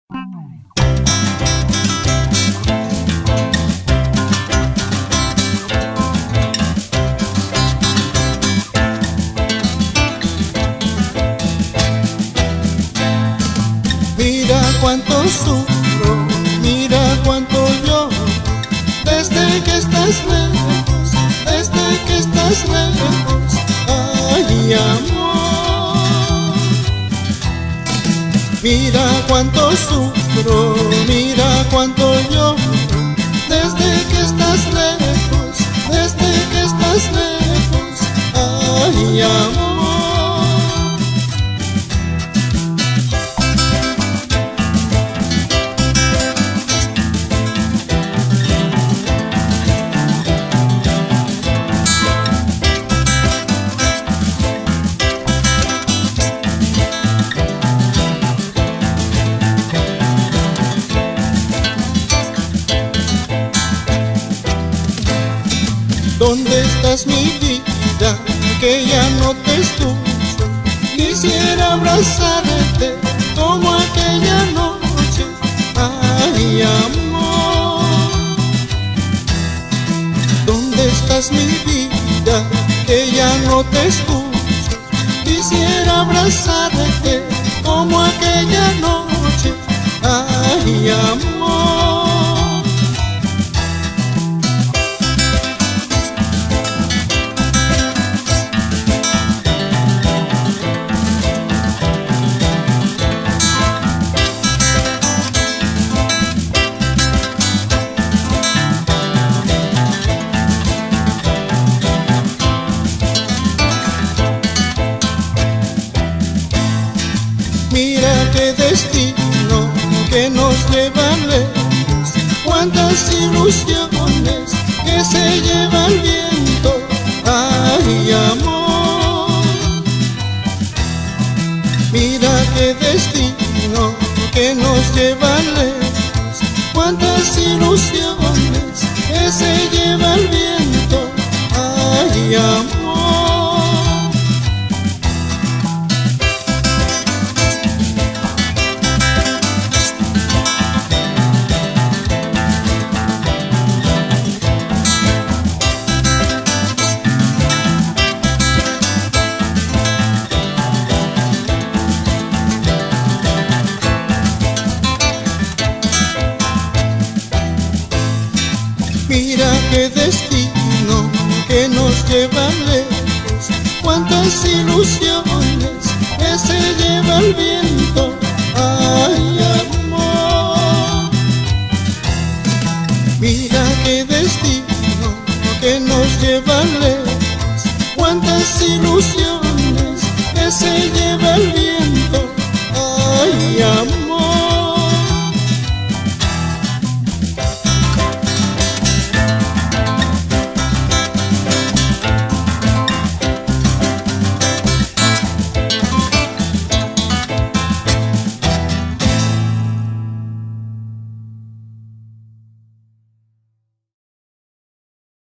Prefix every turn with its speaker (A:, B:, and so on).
A: Mira cuánto sufro, mira cuánto lloro, desde que estás lejos, desde que estás lejos, ay amor. Mira cuánto sufro, mira cuánto lloro, desde que estás lejos, desde que estás lejos, ay amor. ¿Dónde estás mi vida? Que ya no te escucho. Quisiera abrazarte como aquella noche, ay amor. ¿Dónde estás mi vida? Que ya no te escucho. Quisiera abrazarte como aquella noche, ay amor. Mira qué destino que nos lleva lejos, cuántas ilusiones que se lleva el viento, ay amor. Mira qué destino que nos lleva lejos, cuántas ilusiones que se lleva el viento, ay amor. Mira qué destino que nos lleva lejos, cuántas ilusiones que se lleva el viento, ay amor. Mira qué destino que nos lleva lejos, cuántas ilusiones que se lleva el viento, ay amor.